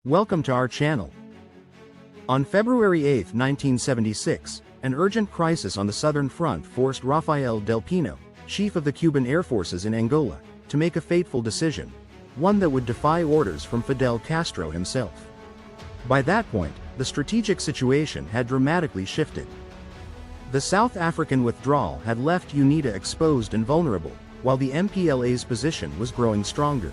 Welcome to our channel. On February 8, 1976, an urgent crisis on the southern front forced Rafael del Pino, chief of the Cuban Air Forces in Angola, to make a fateful decision, one that would defy orders from Fidel Castro himself. By that point, the strategic situation had dramatically shifted. The South African withdrawal had left UNITA exposed and vulnerable, while the MPLA's position was growing stronger.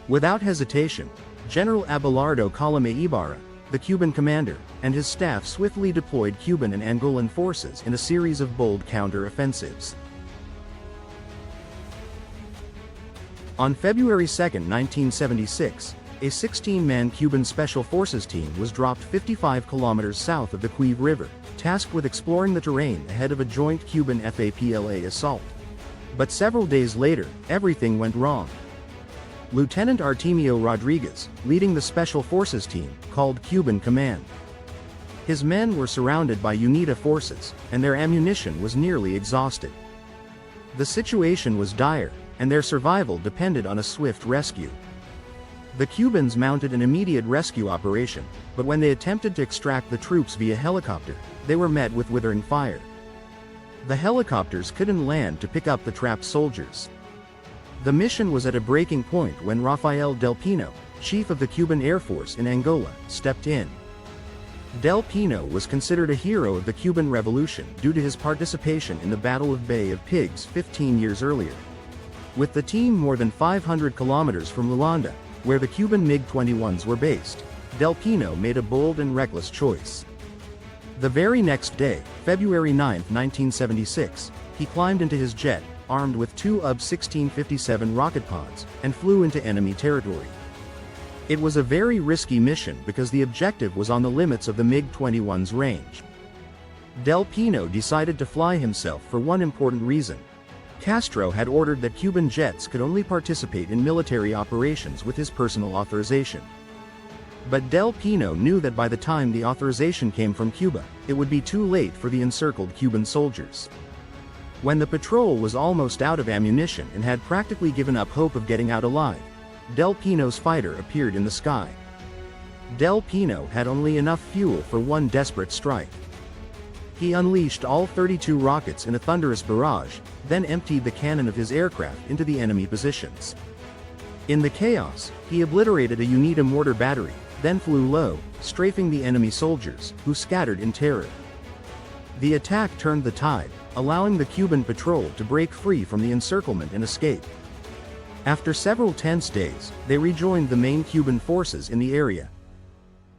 Without hesitation, General Abelardo Colomé Ibarra, the Cuban commander, and his staff swiftly deployed Cuban and Angolan forces in a series of bold counter-offensives. On February 2, 1976, a 16-man Cuban Special Forces team was dropped 55 kilometers south of the Cuivre River, tasked with exploring the terrain ahead of a joint Cuban FAPLA assault. But several days later, everything went wrong. Lieutenant Artemio Rodriguez, leading the Special Forces team, called Cuban command. His men were surrounded by UNITA forces, and their ammunition was nearly exhausted. The situation was dire, and their survival depended on a swift rescue. The Cubans mounted an immediate rescue operation, but when they attempted to extract the troops via helicopter, they were met with withering fire. The helicopters couldn't land to pick up the trapped soldiers. The mission was at a breaking point when Rafael del Pino, chief of the Cuban Air Force in Angola, stepped in. Del Pino was considered a hero of the Cuban Revolution due to his participation in the Battle of Bay of Pigs 15 years earlier. With the team more than 500 kilometers from Luanda, where the Cuban MiG-21s were based, Del Pino made a bold and reckless choice. The very next day, February 9, 1976, he climbed into his jet, armed with two UB-1657 rocket pods, and flew into enemy territory. It was a very risky mission because the objective was on the limits of the MiG-21's range. Del Pino decided to fly himself for one important reason. Castro had ordered that Cuban jets could only participate in military operations with his personal authorization. But Del Pino knew that by the time the authorization came from Cuba, it would be too late for the encircled Cuban soldiers. When the patrol was almost out of ammunition and had practically given up hope of getting out alive, Del Pino's fighter appeared in the sky. Del Pino had only enough fuel for one desperate strike. He unleashed all 32 rockets in a thunderous barrage, then emptied the cannon of his aircraft into the enemy positions. In the chaos, he obliterated a UNITA mortar battery, then flew low, strafing the enemy soldiers, who scattered in terror. The attack turned the tide, allowing the Cuban patrol to break free from the encirclement and escape. After several tense days, they rejoined the main Cuban forces in the area.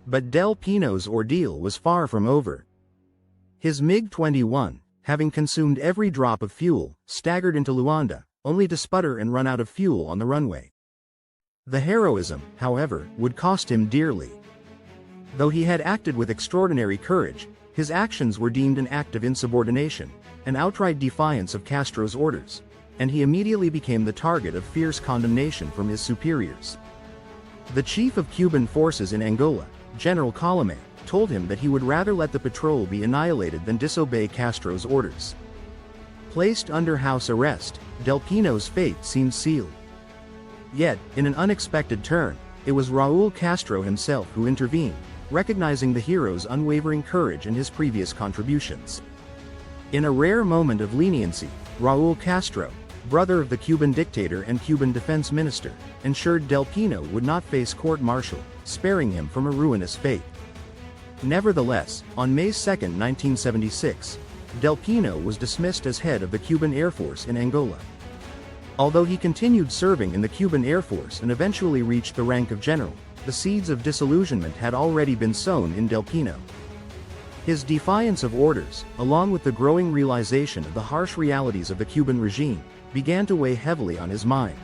But Del Pino's ordeal was far from over. His MiG-21, having consumed every drop of fuel, staggered into Luanda, only to sputter and run out of fuel on the runway. The heroism, however, would cost him dearly. Though he had acted with extraordinary courage, his actions were deemed an act of insubordination, an outright defiance of Castro's orders, and he immediately became the target of fierce condemnation from his superiors. The chief of Cuban forces in Angola, General Colomé, told him that he would rather let the patrol be annihilated than disobey Castro's orders. Placed under house arrest, Del Pino's fate seemed sealed. Yet, in an unexpected turn, it was Raúl Castro himself who intervened, recognizing the hero's unwavering courage and his previous contributions. In a rare moment of leniency, Raúl Castro, brother of the Cuban dictator and Cuban defense minister, ensured Del Pino would not face court-martial, sparing him from a ruinous fate. Nevertheless, on May 2, 1976, Del Pino was dismissed as head of the Cuban Air Force in Angola. Although he continued serving in the Cuban Air Force and eventually reached the rank of general, the seeds of disillusionment had already been sown in Del Pino. His defiance of orders, along with the growing realization of the harsh realities of the Cuban regime, began to weigh heavily on his mind.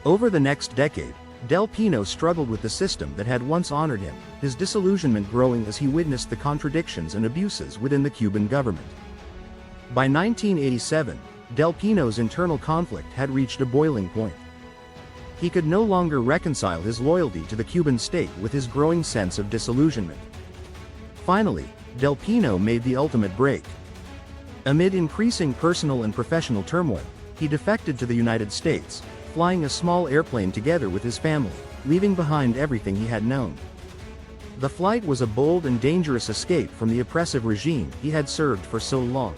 Over the next decade, Del Pino struggled with the system that had once honored him, his disillusionment growing as he witnessed the contradictions and abuses within the Cuban government. By 1987, Del Pino's internal conflict had reached a boiling point. He could no longer reconcile his loyalty to the Cuban state with his growing sense of disillusionment. Finally, Del Pino made the ultimate break. Amid increasing personal and professional turmoil, he defected to the United States, flying a small airplane together with his family, leaving behind everything he had known. The flight was a bold and dangerous escape from the oppressive regime he had served for so long.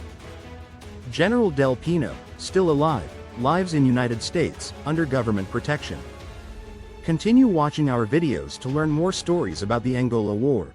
General del Pino, still alive, lives in United States, under government protection. Continue watching our videos to learn more stories about the Angola War.